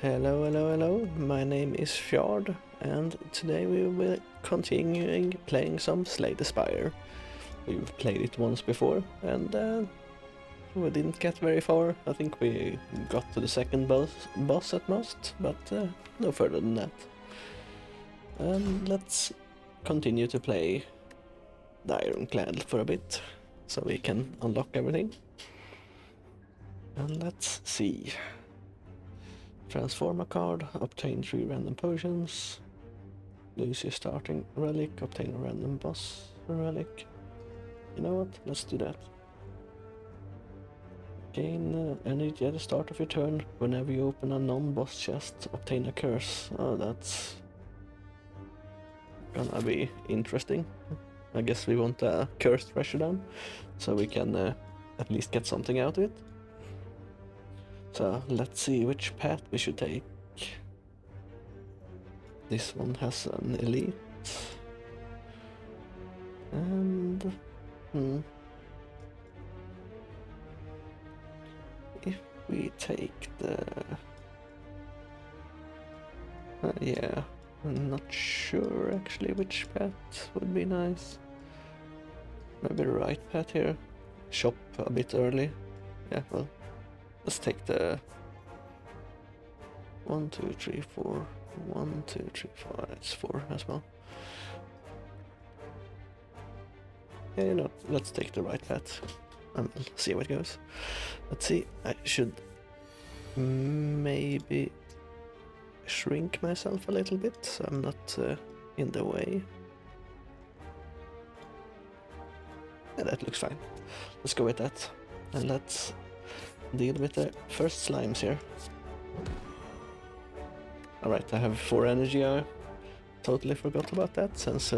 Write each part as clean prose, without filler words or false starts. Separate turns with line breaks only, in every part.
Hello, hello, hello. My name is Fjord, and today we will continuing playing some Slay the Spire. We've played it once before, and we didn't get very far. I think we got to the second boss at most, but no further than that. Let's continue to play the Ironclad for a bit, so we can unlock everything. And let's see. Transform a card, obtain 3 random potions, lose your starting relic, obtain a random boss relic. You know what? Let's do that. Gain energy at the start of your turn. Whenever you open a non-boss chest, obtain a curse. Oh, that's gonna be interesting. I guess we want a curse treasure down, so we can at least get something out of it. So let's see which path we should take. This one has an elite. And if we take the yeah, I'm not sure actually which path would be nice. Maybe the right path here. Shop a bit early. Yeah, well, let's take the 1, 2, 3, 4. 1, 2, 3, 4. It's 4 as well. Yeah, you know, let's take the right path and we'll see how it goes. Let's see, I should maybe shrink myself a little bit so I'm not in the way. Yeah, that looks fine. Let's go with that. And let's deal with the first slimes here. Alright, I have 4 energy. I totally forgot about that since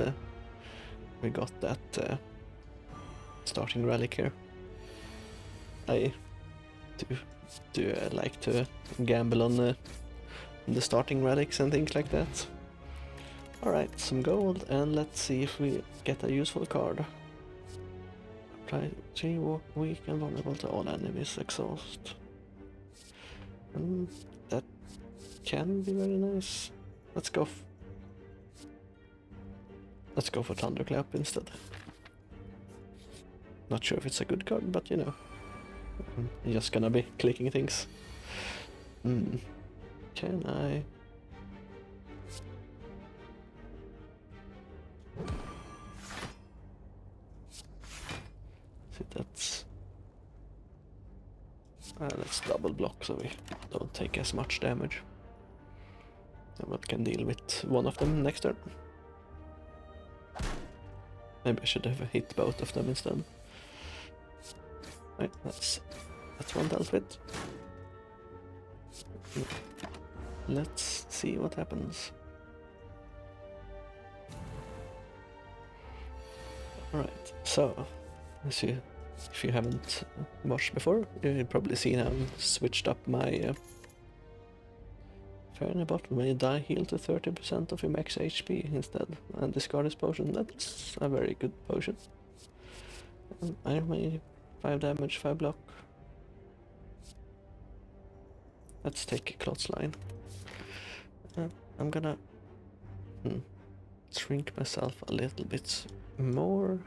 we got that starting relic here. I do like to gamble on the starting relics and things like that. Alright, some gold, and let's see if we get a useful card. Apply 3 weak and vulnerable to all enemies exhaust. That can be very nice. Let's go for Thunderclap instead. Not sure if it's a good card, but you know, I'm just gonna be clicking things. Can I? See, that's. Let's double block so we don't take as much damage. But can deal with one of them next turn. Maybe I should have hit both of them instead. Right, that's one dealt with. Let's see what happens. Alright, so if you haven't watched before, you've probably seen I've switched up my Fairness bottle. When you die, heal to 30% of your max HP instead, and discard this potion. That's a very good potion. Iron Man, 5 damage, 5 block. Let's take a Clot's line. I'm gonna shrink myself a little bit more.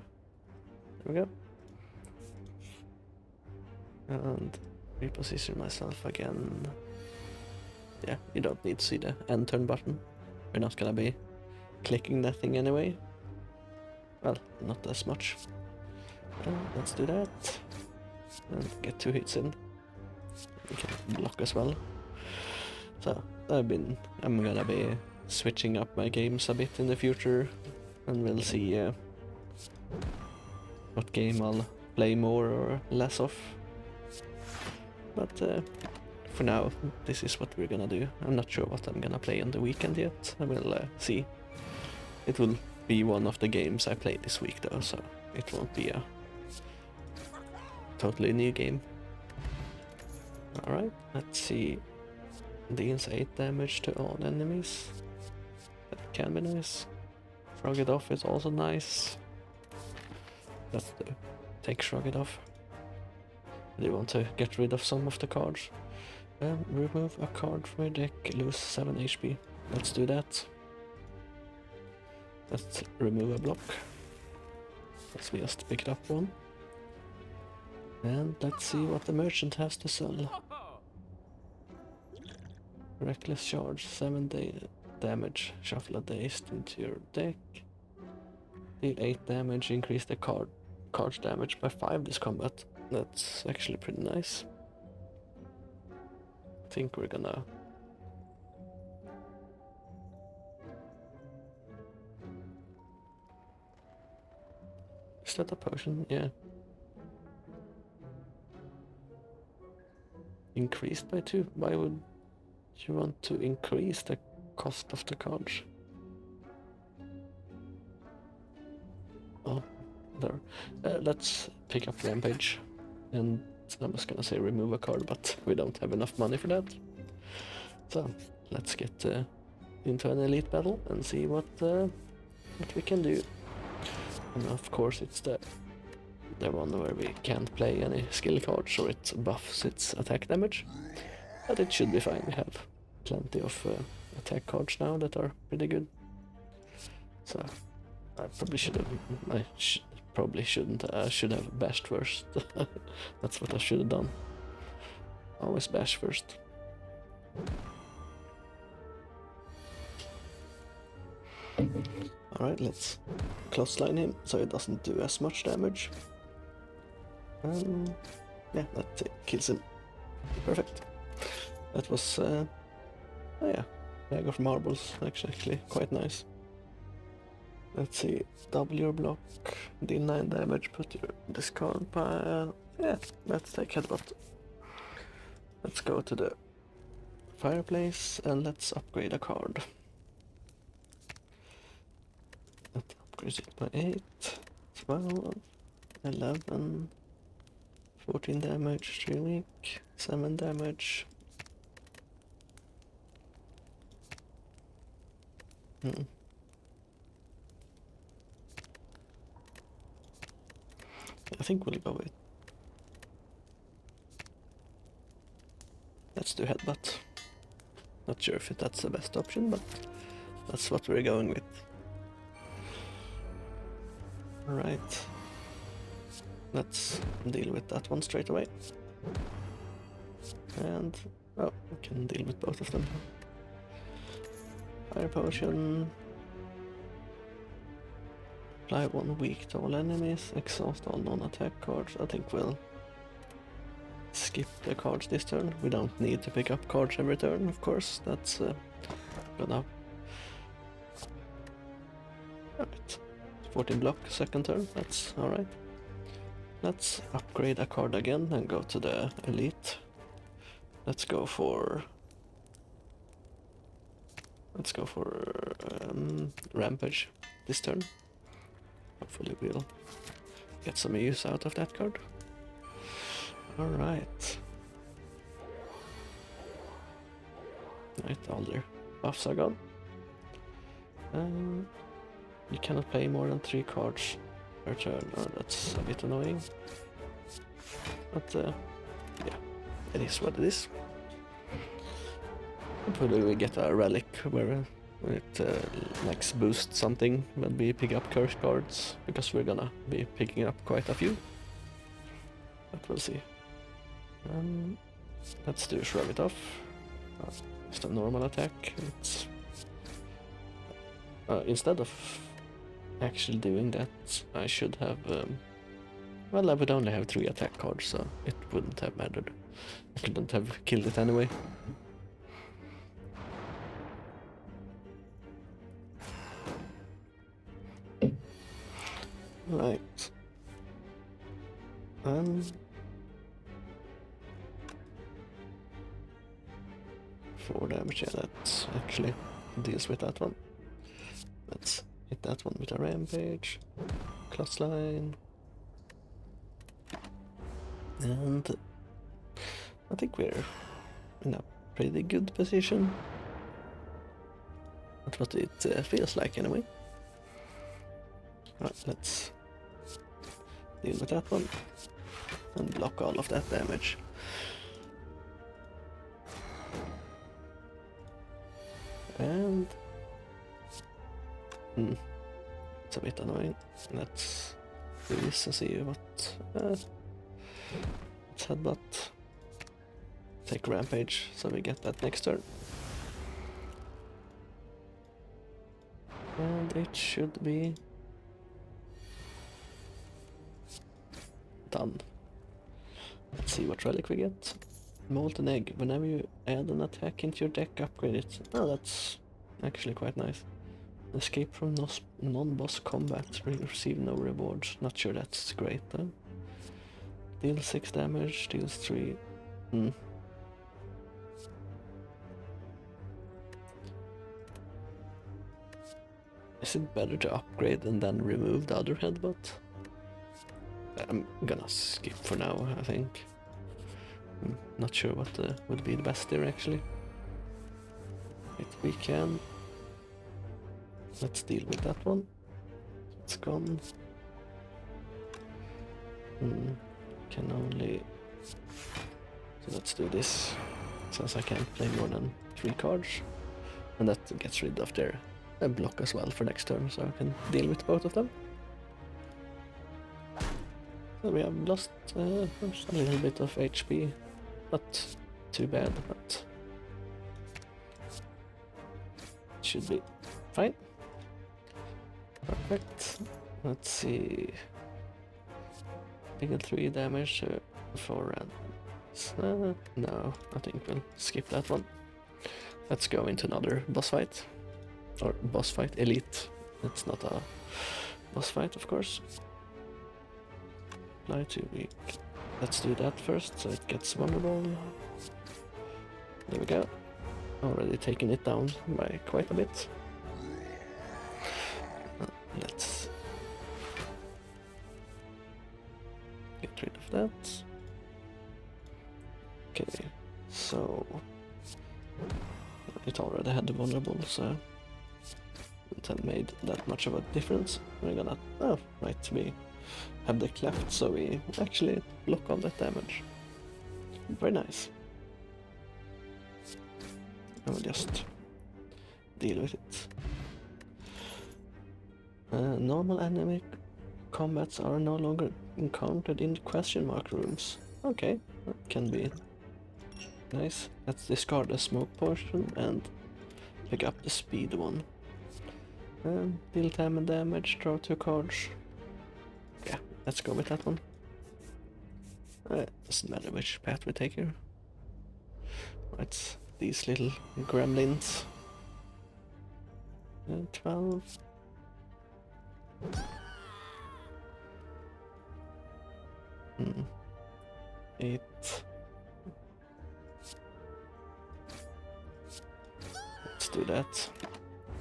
There we go. And reposition myself again. Yeah, you don't need to see the end turn button. We're not gonna be clicking that thing anyway. Well, not as much. Let's do that. And get 2 hits in. We can block as well. So I'm gonna be switching up my games a bit in the future, and we'll see what game I'll play more or less of. But for now, this is what we're gonna do. I'm not sure what I'm gonna play on the weekend yet. I will see. It will be one of the games I play this week though, so it won't be a totally new game. Alright, let's see. Deals 8 damage to all enemies. That can be nice. Shrug it off is also nice. That's the take Shrug it off. I do want to get rid of some of the cards. Remove a card from your deck, lose 7 HP. Let's do that. Let's remove a block. Let's just pick it up one. And let's see what the merchant has to sell. Reckless charge, 7 damage. Shuffle a dice into your deck. Deal 8 damage, increase the card's damage by 5 this combat. That's actually pretty nice. I think we're gonna... Is that a potion? Yeah. Increased by 2? Why would you want to increase the cost of the cards? Oh, there. Let's pick up Rampage. And I was gonna say remove a card, but we don't have enough money for that. So, let's get into an elite battle and see what we can do. And of course it's the one where we can't play any skill cards, or it buffs its attack damage. But it should be fine. We have plenty of attack cards now that are pretty good. So I probably should have. Probably shouldn't. I should have bashed first. That's what I should have done. Always bash first. Alright, let's clothesline him so he doesn't do as much damage. Yeah, that kills him. Perfect. That was, oh yeah, bag of marbles, actually quite nice. Let's see, double your block, deal 9 damage, put your discard pile. Yeah, let's take headbutt. Let's go to the fireplace and let's upgrade a card. That upgrades it by 8, 12, 11, 14 damage, 3 weak, 7 damage. I think we'll go with... Let's do headbutt. Not sure if that's the best option, but that's what we're going with. Alright. Let's deal with that one straight away. And... oh, we can deal with both of them. Fire potion. Apply 1 weak to all enemies, exhaust all non-attack cards. I think we'll skip the cards this turn. We don't need to pick up cards every turn, of course. That's gonna... Alright. 14 block, second turn, that's alright. Let's upgrade a card again and go to the elite. Let's go for... Rampage this turn. Hopefully we'll get some use out of that card. Alright. Right, all their buffs are gone. You cannot play more than 3 cards per turn. Oh, that's a bit annoying. But yeah, it is what it is. Hopefully we get a relic where it like boosts something when we pick up curse cards, because we're gonna be picking up quite a few. But we'll see. Let's do Shrug It Off. Just a normal attack. It's instead of actually doing that, I should have... well, I would only have 3 attack cards, so it wouldn't have mattered. I couldn't have killed it anyway. Right. 4 damage, yeah, that actually deals with that one. Let's hit that one with a rampage. Clothesline. And I think we're in a pretty good position. That's what it feels like anyway. Right, let's deal with that one and block all of that damage. And it's a bit annoying. Let's do this and see what. Let's headbutt. Take rampage, so we get that next turn. And it should be done. Let's see what relic we get. Molten egg. Whenever you add an attack into your deck, upgrade it. Oh, that's actually quite nice. Escape from non-boss combat. Receive no rewards. Not sure that's great though. Deals 6 damage, deals 3. Is it better to upgrade and then remove the other headbutt? I'm gonna skip for now, I think. Not sure what would be the best there actually. Right, we can. Let's deal with that one. It's gone. Can only. So let's do this. Since I can't play more than 3 cards. And that gets rid of their block as well for next turn, so I can deal with both of them. So we have lost a little bit of HP. Not too bad, but it should be fine. Perfect. Let's see. Deal 3 damage to 4 random. No, I think we'll skip that one. Let's go into another boss fight. Or boss fight, elite. It's not a boss fight, of course. Apply to weak. Let's do that first, so it gets vulnerable. There we go. Already taking it down by quite a bit. Let's get rid of that. Okay, so it already had the vulnerable, so it had made that much of a difference. We're gonna, oh right, we have the cleft, so we actually block all that damage. Very nice. I will just deal with it. Normal enemy combats are no longer encountered in question mark rooms. Okay, that can be nice. Let's discard the smoke portion and pick up the speed one. Deal 10 damage, draw 2 cards. Yeah, let's go with that one. Doesn't matter which path we take here. It's these little gremlins. 12. 8. Let's do that.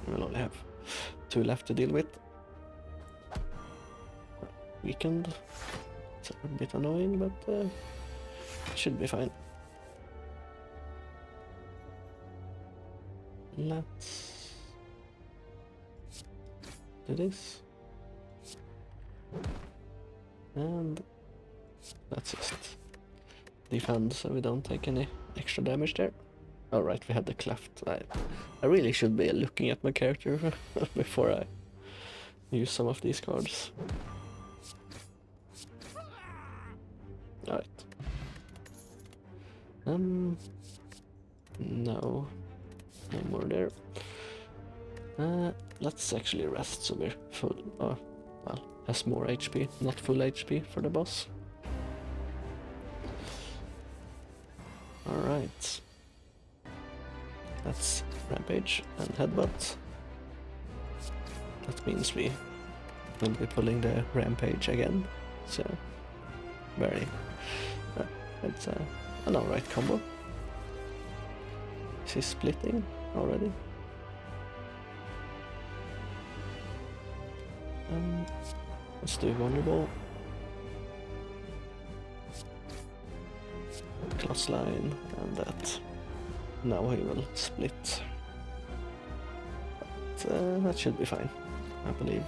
We'll only have 2 left to deal with. Weakened. It's a bit annoying, but it should be fine. Let's do this. And let's just defend so we don't take any extra damage there. Alright, we had the cleft. I really should be looking at my character before I use some of these cards. Alright. No more there. Let's actually rest so we're full. Oh, well, has more HP, not full HP for the boss. Alright. Let's rampage and headbutt. That means we will be pulling the rampage again. So, very. It's an alright combo. Is he splitting already? Let's do vulnerable. Cross line and that. Now he will split. But that should be fine, I believe.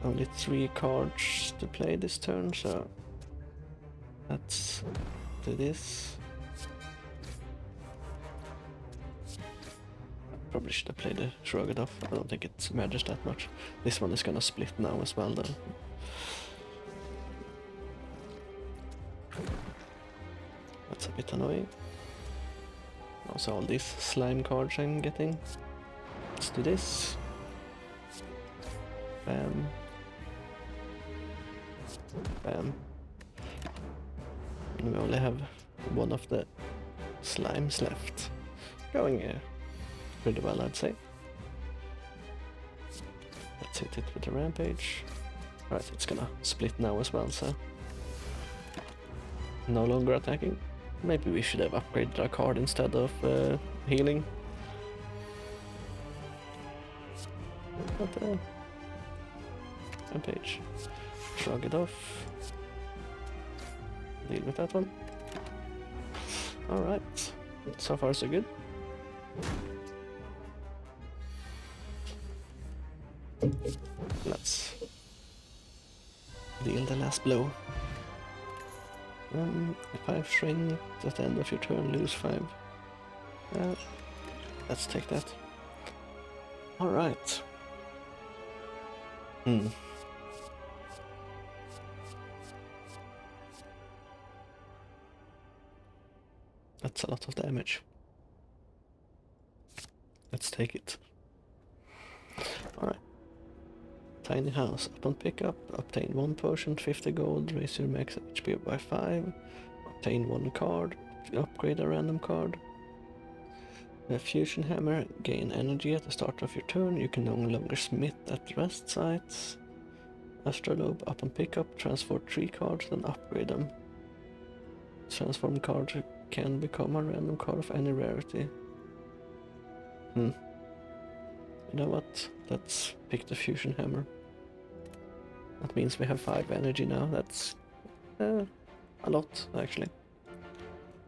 Only 3 cards to play this turn, so let's do this. probably should have played the Shrug It Off. I don't think it matters that much. This one is gonna split now as well though. That's a bit annoying. Also all these slime cards I'm getting. Let's do this. Bam. Bam. And we only have one of the slimes left. Going pretty well, I'd say. Let's hit it with a rampage. Alright, it's gonna split now as well, so no longer attacking. Maybe we should have upgraded our card instead of healing. But rampage. Shrug it off. Deal with that one. Alright. So far so good. Let's deal the last blow. If I shrink at the end of your turn, lose 5. Let's take that. Alright. That's a lot of damage. Let's take it. Alright. Tiny house. Upon pickup, obtain 1 potion, 50 gold, raise your max HP by 5, obtain 1 card, upgrade a random card. A fusion hammer, gain energy at the start of your turn, you can no longer smith at rest sites. Astrolabe, upon pickup, transfer 3 cards and upgrade them. Transform card can become a random card of any rarity. You know what? Let's pick the fusion hammer. That means we have 5 energy now. That's a lot, actually.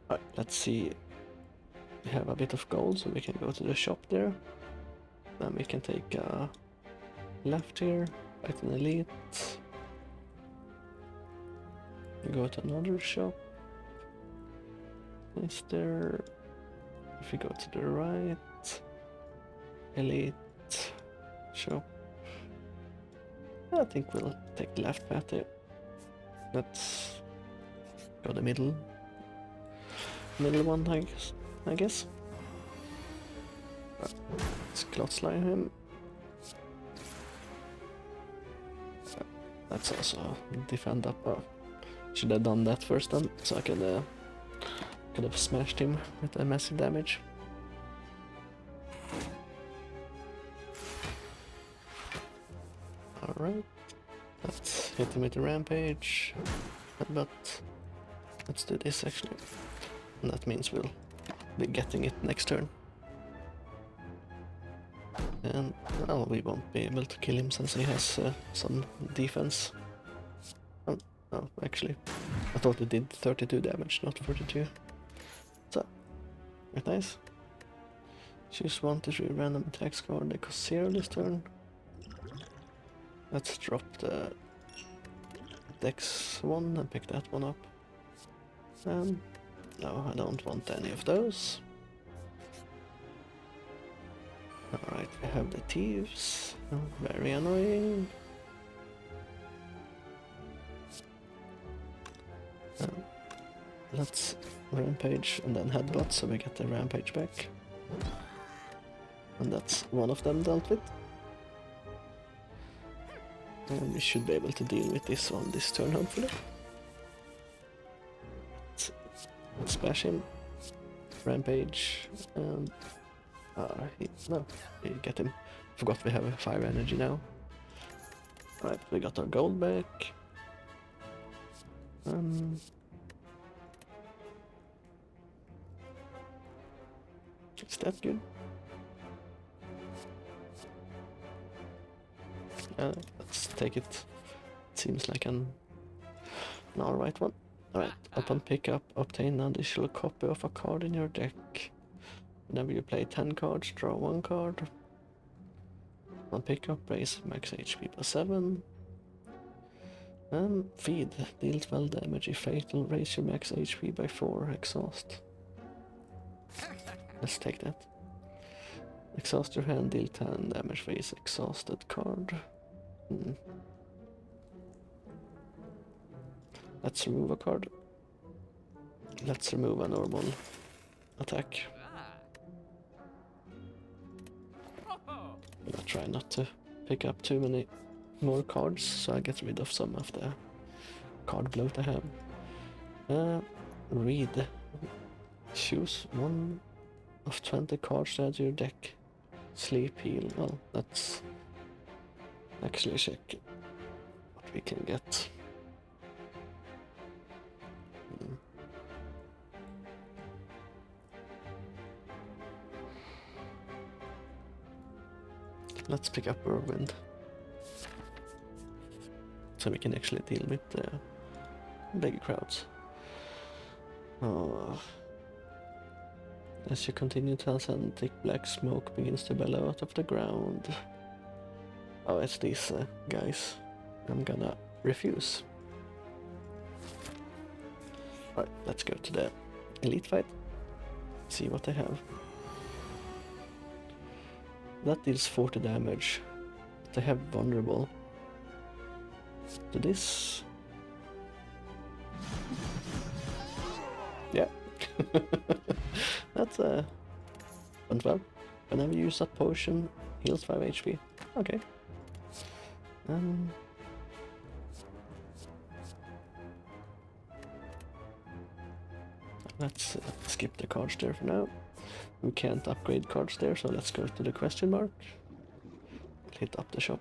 Alright, let's see. We have a bit of gold, so we can go to the shop there. Then we can take a left here, right an elite. We go to another shop. Is there... If we go to the right... Elite... Shop... I think we'll take the left path here. Let's... go the middle one, I guess. Let's clot slide him. Let's also defend up. Should have done that first then, so I could have smashed him with a massive damage. Alright, let's hit him with a rampage, but let's do this actually, and that means we'll be getting it next turn. And well, we won't be able to kill him since he has some defense. Oh, no, actually, I thought it did 32 damage, not 42. So, quite nice. Choose 1 to 3 random attacks card, they cost 0 this turn. Let's drop the Dex one and pick that one up. No, I don't want any of those. Alright, we have the thieves. Oh, very annoying. Let's rampage and then headbutt so we get the rampage back. And that's one of them dealt with. And we should be able to deal with this on this turn, hopefully. Let's bash him. Rampage. And... we get him. Forgot we have 5 energy now. Right, we got our gold back. Is that good? Let's take it. Seems like an alright one. Alright, upon pickup, obtain an additional copy of a card in your deck. Whenever you play 10 cards, draw 1 card. On pickup, raise max HP by 7. Feed, deal 12 damage if fatal, raise your max HP by 4, exhaust. Let's take that. Exhaust your hand, deal 10 damage for each exhausted card. Let's remove a card. Let's remove a normal attack. I'm gonna try not to pick up too many more cards, so I get rid of some of the card bloat I have. Read. Choose one of 20 cards to add to your deck. Sleep, heal. Well, let's actually check what we can get. Let's pick up Whirlwind, so we can actually deal with the bigger crowds. As you continue to ascend, thick black smoke begins to bellow out of the ground. Oh, it's these guys. I'm gonna refuse. Alright, let's go to the elite fight. See what they have. That deals 40 damage. They have vulnerable to this. Yeah. That's went well. Whenever you use that potion, heals 5 HP. Okay. Let's skip the cards there for now. We can't upgrade cards there, so let's go to the question mark. Hit up the shop.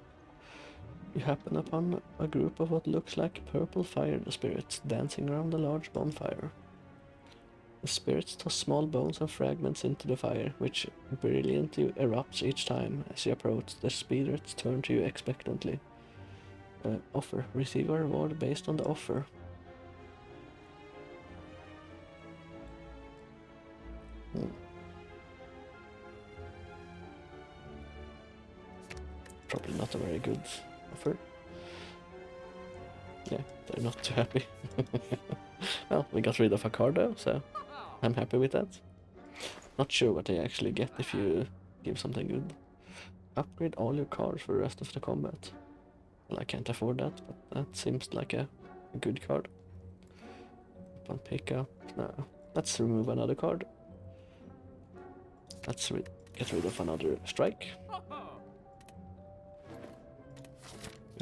You happen upon a group of what looks like purple fire spirits dancing around a large bonfire. The spirits toss small bones and fragments into the fire, which brilliantly erupts each time. As you approach, the spirits turn to you expectantly. Offer. Receive a reward based on the offer. Probably not a very good offer. Yeah, they're not too happy. Well, we got rid of a card though, so I'm happy with that. Not sure what they actually get if you give something good. Upgrade all your cards for the rest of the combat. Well, I can't afford that, but that seems like a good card. Upon pickup, no. Let's remove another card. Let's get rid of another strike.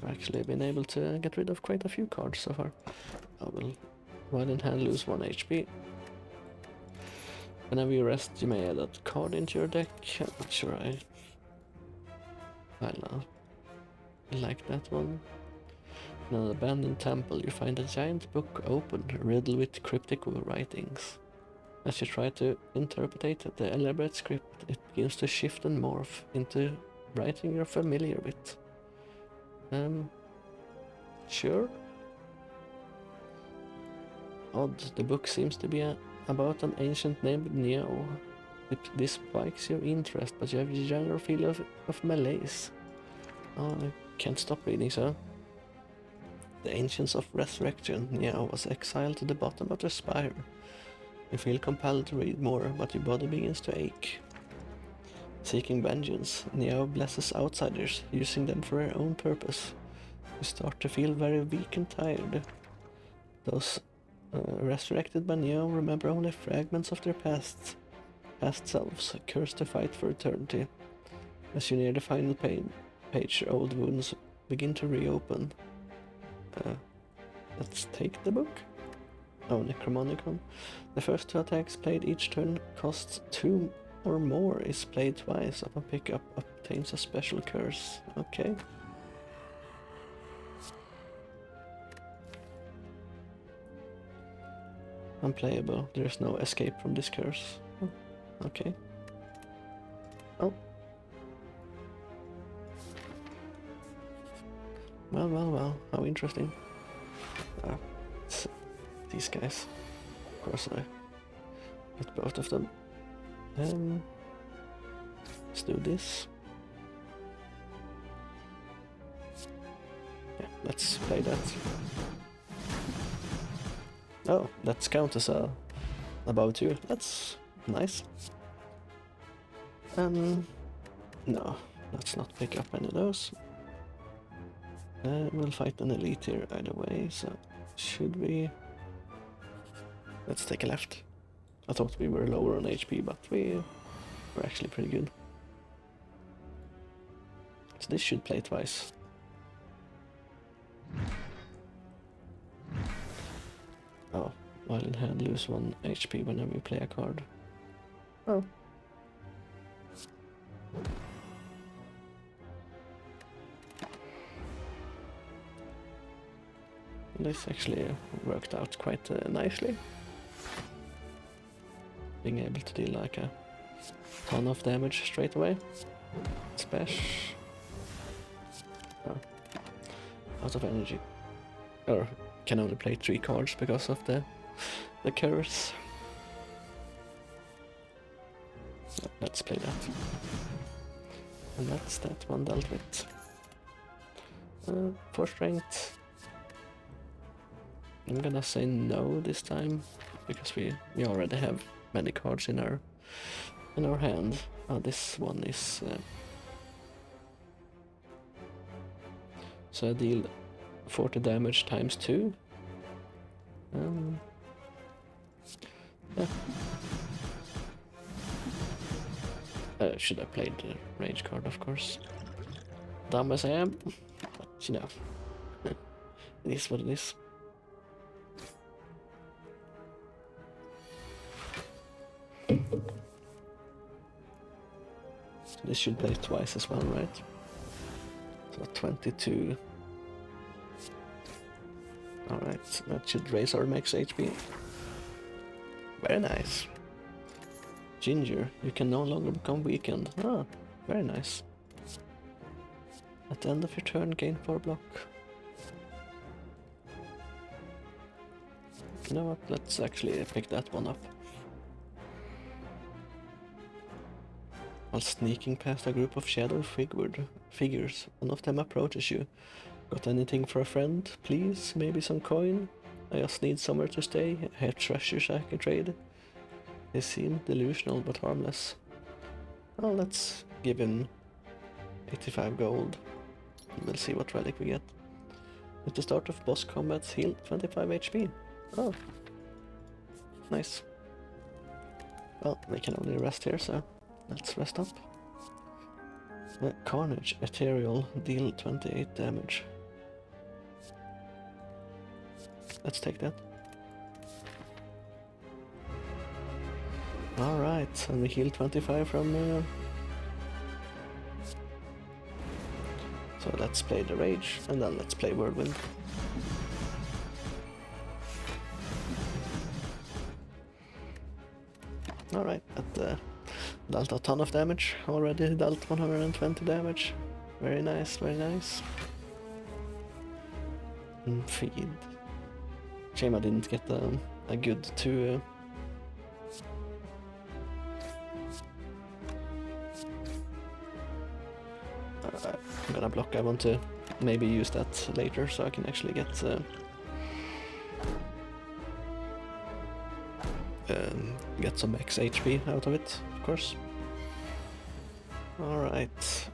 We've actually been able to get rid of quite a few cards so far. I will, while in hand, lose 1 HP. Whenever you rest, you may add a card into your deck. I'm not sure I like that one. In an abandoned temple, you find a giant book open, riddled with cryptic writings. As you try to interpret the elaborate script, it begins to shift and morph into writing you're familiar with. Sure. Odd, the book seems to be about an ancient named Neo. This spikes your interest, but you have a general feel of malaise. Oh, I can't stop reading, so. The Ancients of Resurrection, Neo was exiled to the bottom of the spire. You feel compelled to read more, but your body begins to ache. Seeking vengeance, Neo blesses outsiders, using them for her own purpose. You start to feel very weak and tired. Those resurrected by Neo remember only fragments of their past selves, cursed to fight for eternity. As you near the final page, your old wounds begin to reopen. Let's take the book. Oh, Necromonicon. The first 2 attacks played each turn costs 2 or more, is played twice. Upon pickup, obtains a special curse. Okay. Unplayable. There's no escape from this curse. Oh, okay. Oh. Well. How interesting. It's these guys. Of course I get both of them. Let's do this. Yeah, let's play that. Oh, that's count as above 2. That's nice. No, let's not pick up any of those. We'll fight an elite here either way, so should we... Let's take a left. I thought we were lower on HP, but we're actually pretty good. So this should play twice. Oh, while in hand lose 1 HP whenever you play a card. Oh. This actually worked out quite nicely. Being able to deal like a ton of damage straight away. Splash. Oh. Out of energy. Or can only play 3 cards because of the curse. Let's play that. And that's that one dealt with. 4 strength. I'm gonna say no this time because we already have many cards in our hand. Oh, this one is so I deal 40 damage times 2. Yeah. Should have played the rage card, of course. Dumb as I am, but you know, it is what it is. So this should play twice as well, right? So 22. Alright, that should raise our max HP. Very nice. Ginger, you can no longer become weakened. Ah, very nice. At the end of your turn, gain 4 block. You know what, let's actually pick that one up. While sneaking past a group of shadow figures, one of them approaches you. Got anything for a friend, please? Maybe some coin? I just need somewhere to stay. I have treasures I can trade. They seem delusional but harmless. Well, let's give him 85 gold. We'll see what relic we get. At the start of boss combat, heal 25 HP. Oh, nice. Well, we can only rest here, so let's rest up. Carnage, Ethereal, deal 28 damage. Let's take that. Alright, and we heal 25 from... So let's play the Rage, and then let's play Whirlwind. Alright, that dealt a ton of damage. Already dealt 120 damage. Very nice, very nice. And feed. Shame I didn't get a good 2... I'm gonna block. I want to maybe use that later so I can actually get some max HP out of it, of course. Alright.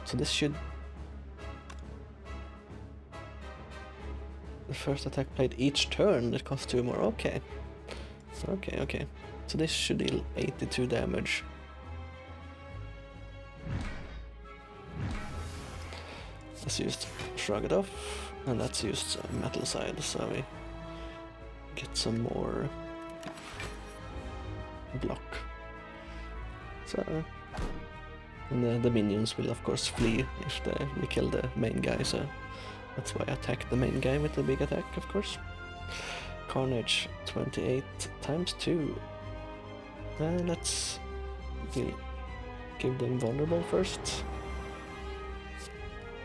So this should... The first attack played each turn, it costs 2 more. Okay. Okay. So this should deal 82 damage. Let's use Shrug It Off, and let's use Metal Side, so we get some more block. So, and the minions will of course flee if we kill the main guy, so that's why I attack the main guy with the big attack, of course. Carnage, 28 times 2. Let's give them vulnerable first.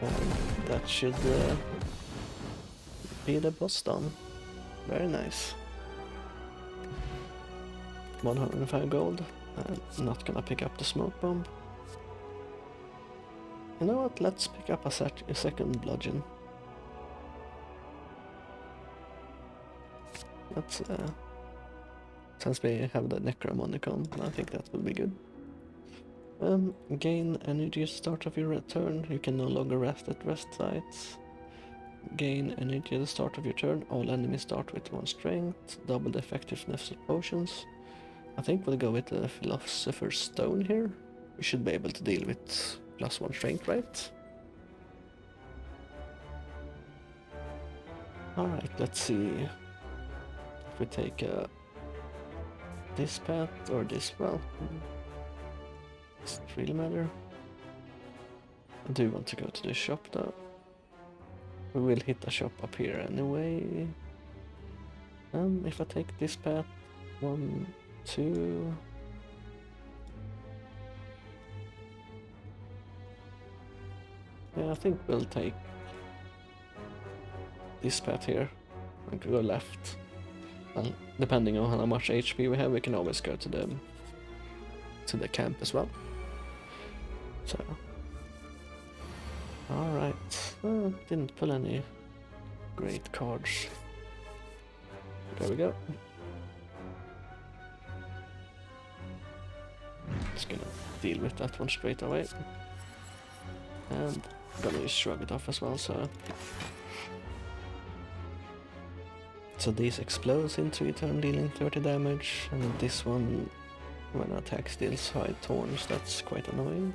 And that should be the boss done. Very nice. 105 gold. I'm not gonna pick up the smoke bomb. You know what? Let's pick up a second bludgeon. Let's since we have the Necromonicon, I think that will be good. Gain energy at the start of your return. You can no longer rest at rest sites. Gain energy at the start of your turn. All enemies start with 1 strength. Double the effectiveness of potions. I think we'll go with the Philosopher's Stone here. We should be able to deal with +1 strength, right? Alright, let's see if we take this path or this. Well, does it really matter? I do want to go to the shop though. We will hit the shop up here anyway. If I take this path, 1, 2. Yeah, I think we'll take this path here and go left. And depending on how much HP we have, we can always go to the camp as well. So, all right. Didn't pull any great cards. There we go. Just gonna deal with that one straight away. And gonna shrug it off as well, so these explodes into return, dealing 30 damage, and this one, when attack deals high thorns, that's quite annoying.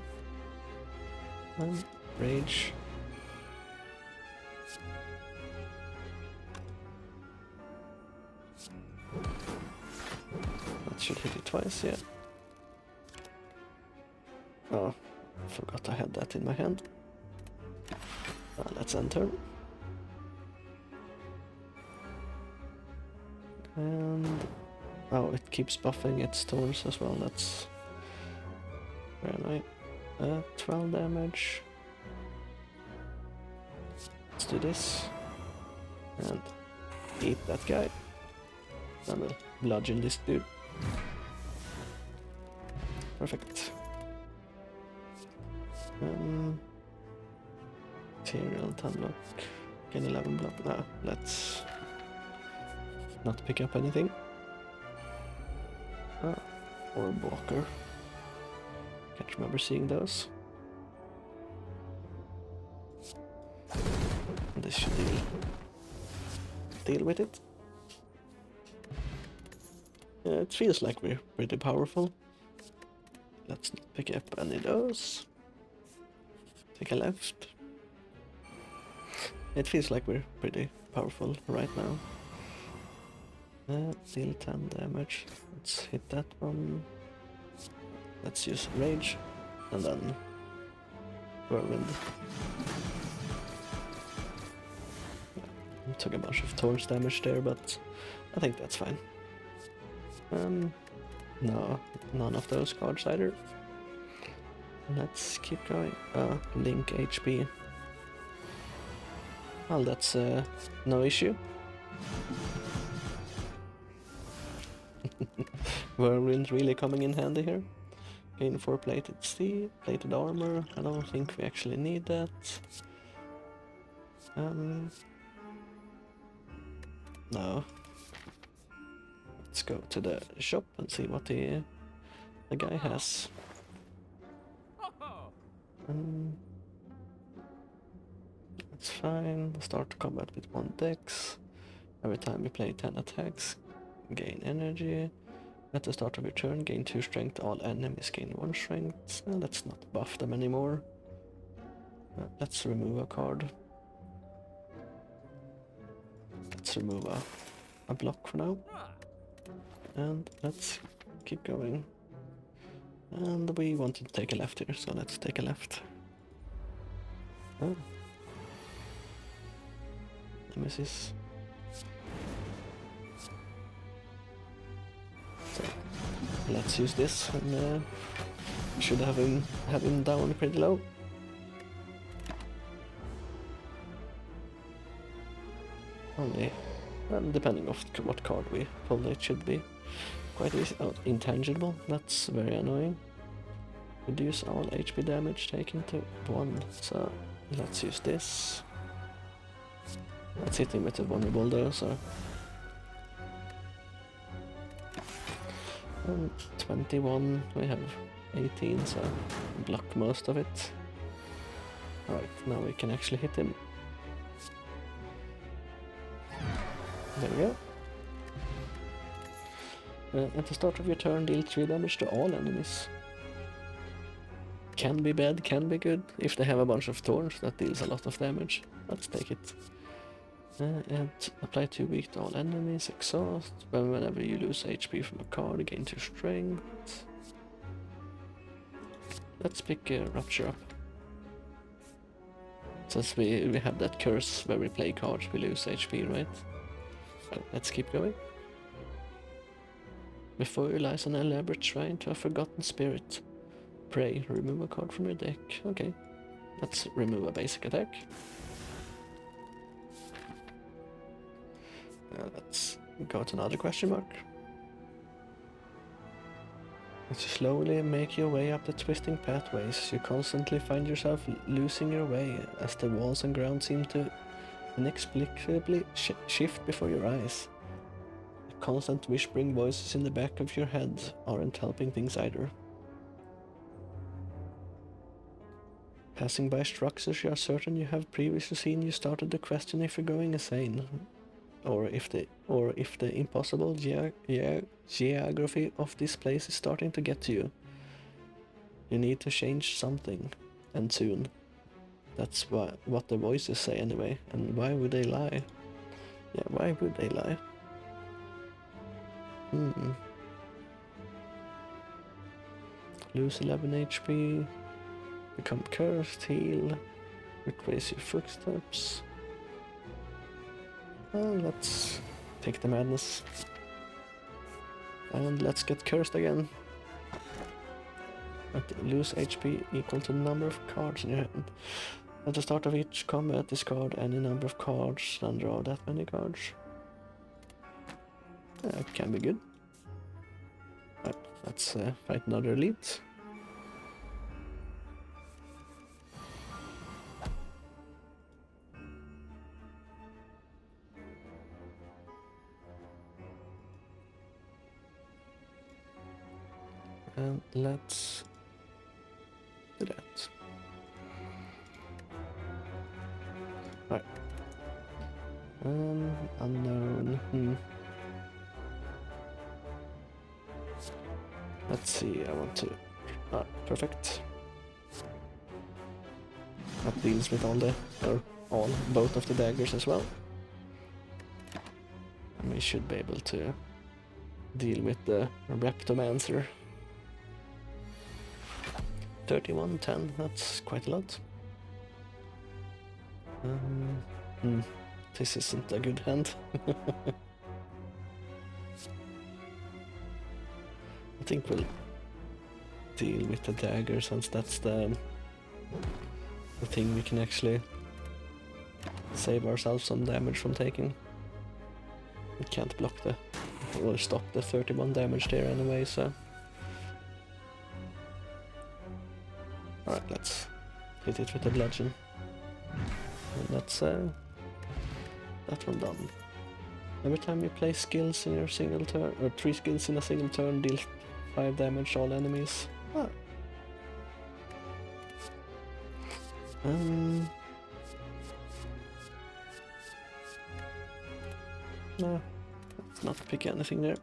And rage. That should hit it twice, yeah. Oh, forgot I had that in my hand. Let's enter. And oh, it keeps buffing its thorns as well. That's very annoying. 12 damage. Let's do this and eat that guy. Then we'll bludgeon this dude. Perfect. Material, 10 block, gain 11 block. No, let's not pick up anything. Or Walker. Can't remember seeing those. This should deal with it. It feels like we're pretty powerful. Let's not pick up any of those. Take a left. It feels like we're pretty powerful right now. Deal 10 damage. Let's hit that one. Let's use rage and then whirlwind. Took a bunch of thorns damage there, but I think that's fine. No, none of those cards either. Let's keep going. Link HP. Well, that's no issue. Whirlwind really coming in handy here. Gain 4 plated steel, plated armor. I don't think we actually need that. No. Let's go to the shop and see what the guy has. That's fine. Start combat with 1 dex. Every time you play 10 attacks, gain energy. At the start of your turn, gain 2 strength. All enemies gain 1 strength. Let's not buff them anymore. Let's remove a card. Let's remove a block for now. And let's keep going. And we wanted to take a left here, so let's take a left. Oh. Nemesis. So, let's use this, and should have him down pretty low. Only, depending on what card we pull, it should be quite easy. Oh, intangible, that's very annoying. Reduce all HP damage taken to 1, so let's use this. Let's hit him with a vulnerable though, so And 21, we have 18, so block most of it. Alright, now we can actually hit him. There we go. At the start of your turn, deal 3 damage to all enemies. Can be bad, can be good. If they have a bunch of thorns, that deals a lot of damage. Let's take it. And apply 2 weak to all enemies. Exhaust. Whenever you lose HP from a card, gain 2 strength. Let's pick Rupture up. Since we have that curse where we play cards, we lose HP, right? Let's keep going. Before you lies an elaborate shrine to a forgotten spirit. Pray, remove a card from your deck. Okay, let's remove a basic attack. Let's go to another question mark. As you slowly make your way up the twisting pathways, you constantly find yourself losing your way as the walls and ground seem to inexplicably shift before your eyes. The constant whispering voices in the back of your head aren't helping things either. Passing by structures you are certain you have previously seen, you started to question if you're going insane, or if the impossible geography of this place is starting to get to you. You need to change something, and soon. That's what the voices say anyway, and why would they lie? Yeah, why would they lie? Lose 11 HP. Become cursed, heal, retrace your footsteps. Let's take the madness. And let's get cursed again. Lose HP equal to the number of cards in your hand. At the start of each combat, discard any number of cards and draw that many cards. That can be good. Right, let's fight another elite. And let's do that. Right. Unknown. Let's see, I want to... perfect. That deals with both of the daggers as well. And we should be able to deal with the Reptomancer. 31-10, that's quite a lot. This isn't a good hand. I think we'll deal with the dagger, since that's the thing we can actually save ourselves some damage from taking. We can't block or stop the 31 damage there anyway, so... Alright, let's hit it with the bludgeon. And that's that one done. Every time you play skills in your single turn, or 3 skills in a single turn, deal 5 damage to all enemies. No, let's not pick anything there.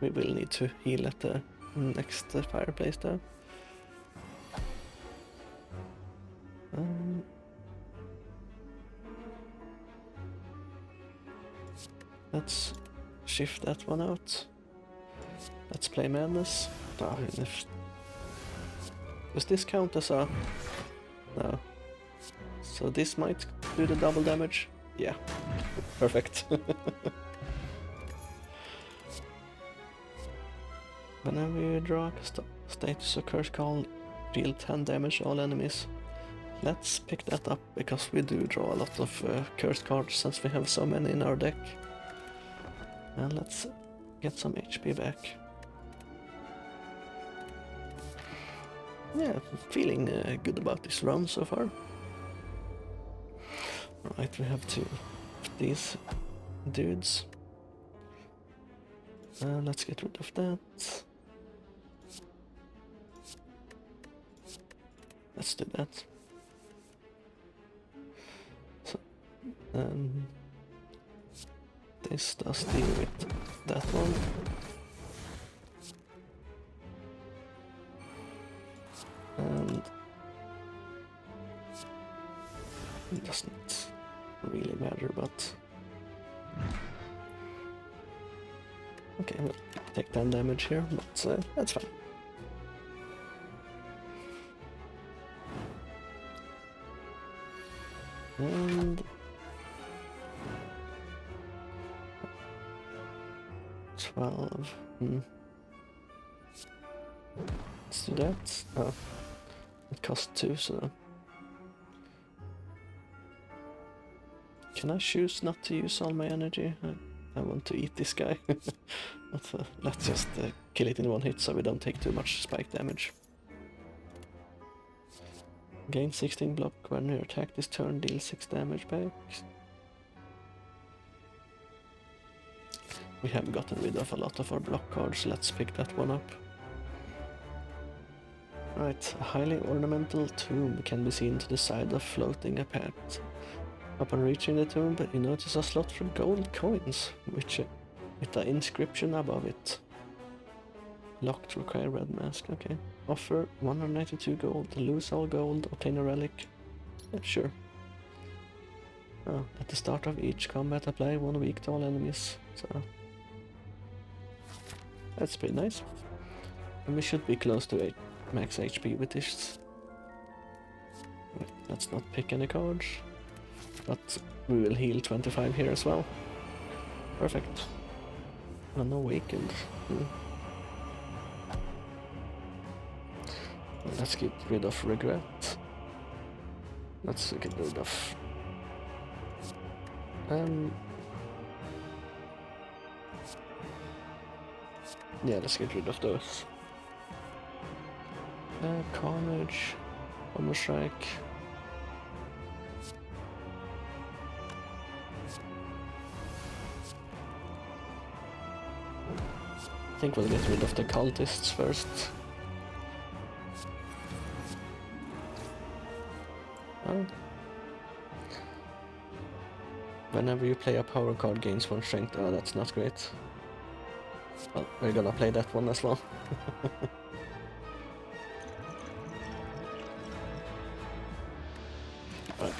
We will need to heal at the next fireplace though. Let's shift that one out. Let's play Madness. Does this count as a... No. So this might do the double damage? Yeah. Perfect. Whenever you draw a status or curse call, deal 10 damage to all enemies. Let's pick that up, because we do draw a lot of cursed cards since we have so many in our deck. And let's get some HP back. Yeah, I'm feeling good about this run so far. Right, we have 2 of these dudes. Let's get rid of that. Let's do that. So, this does deal with that one. And it doesn't really matter, but okay, we'll take 10 damage here, but that's fine. And 12. Let's do that. Oh, it costs 2, so can I choose not to use all my energy? I want to eat this guy. But, let's just kill it in one hit so we don't take too much spike damage. Gain 16 block when you attack this turn, deal 6 damage back. We have gotten rid of a lot of our block cards, let's pick that one up. Right, a highly ornamental tomb can be seen to the side of floating apart. Upon reaching the tomb, you notice a slot for gold coins, with the inscription above it. Locked, require red mask, okay. Offer 192 gold, lose all gold, obtain a relic. Yeah, sure. Oh, at the start of each combat, apply 1 weak to all enemies, so that's pretty nice. And we should be close to max HP with this. Let's not pick any cards, but we will heal 25 here as well. Perfect. Unawakened. Let's get rid of regret. Let's get rid of yeah, let's get rid of those. Carnage, Bomber Strike. I think we'll get rid of the cultists first. Oh. Whenever you play a power card, gains 1 strength. Oh, that's not great. Well, we're gonna play that one as well. Right.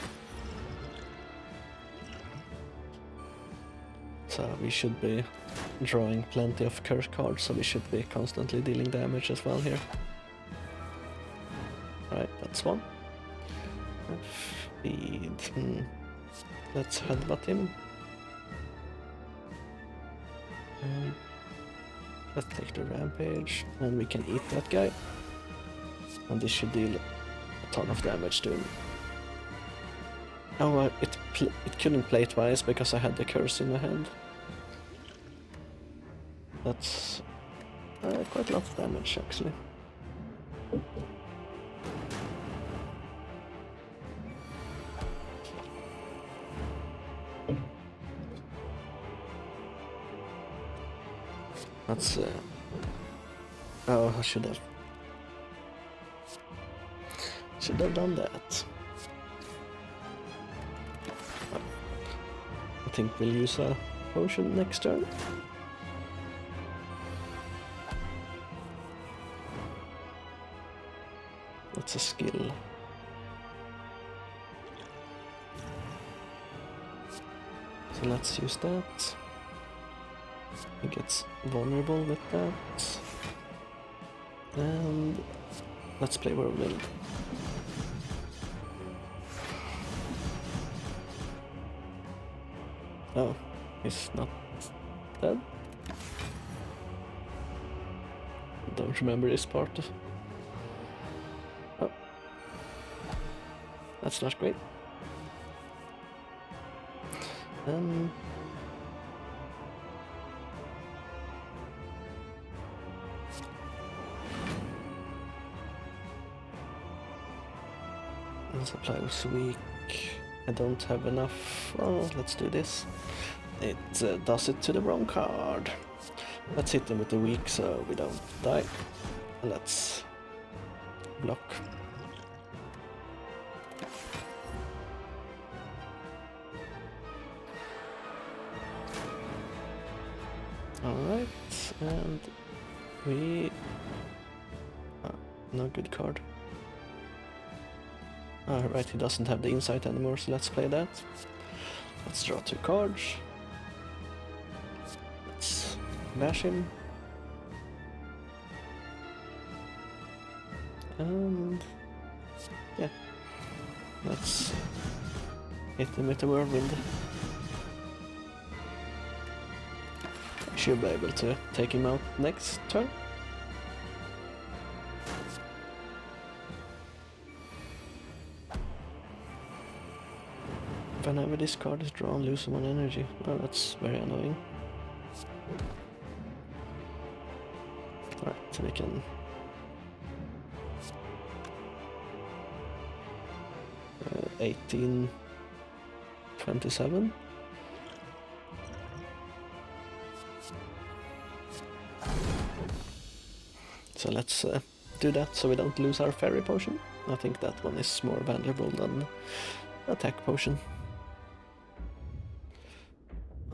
So we should be drawing plenty of curse cards, so we should be constantly dealing damage as well here. Right, that's one. Feed. Let's headbutt him. Let's take the rampage, and we can eat that guy. And this should deal a ton of damage to him. Oh, it couldn't play twice because I had the curse in my hand. That's quite a lot of damage, actually. That's oh, I should have done that. I think we'll use a potion next turn. That's a skill. So let's use that. He gets vulnerable with that. And let's play Whirlwind. Oh, he's not dead? Don't remember this part. Oh. That's not great. Supply was weak. I don't have enough. Oh, let's do this. It does it to the wrong card. Let's hit them with the weak so we don't die. Let's block. Alright, and we... no good card. Alright, he doesn't have the insight anymore, so let's play that. Let's draw 2 cards. Let's bash him. And... yeah. Let's hit him with the whirlwind. I should be able to take him out next turn. Whenever this card is drawn, lose 1 energy. Oh, that's very annoying. Alright, so we can... 1827. So let's do that so we don't lose our fairy potion. I think that one is more valuable than attack potion.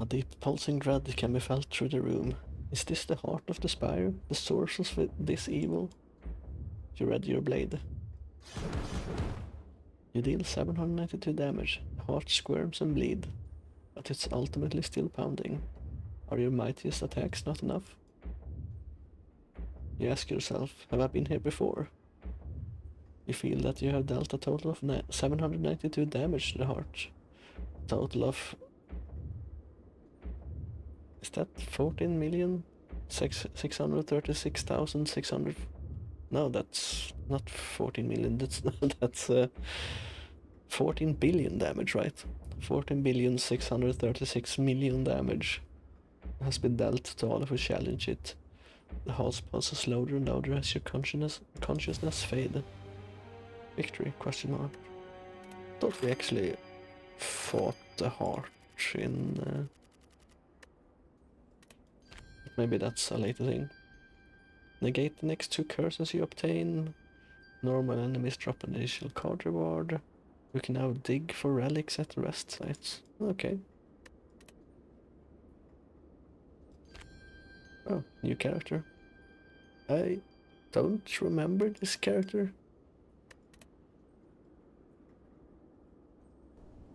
A deep pulsing dread can be felt through the room. Is this the heart of the spire? The source of this evil? You read your blade. You deal 792 damage. The heart squirms and bleed, but it's ultimately still pounding. Are your mightiest attacks not enough? You ask yourself, have I been here before? You feel that you have dealt a total of 792 damage to the heart. A total of... is that 14,636,600? No, that's not 14 million, that's 14 billion damage, right? 14,636,000,000 damage has been dealt to all of who challenge it. The heart pulses louder and louder as your consciousness fade. Victory? Question mark. Thought we actually fought the heart in... maybe that's a later thing. Negate the next 2 curses you obtain. Normal enemies drop an additional card reward. We can now dig for relics at rest sites. Okay. Oh, new character. I don't remember this character.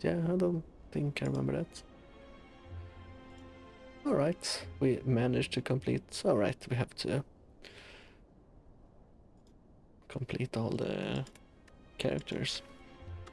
Yeah, I don't think I remember that. Alright, we managed to complete... alright, we have to complete all the characters.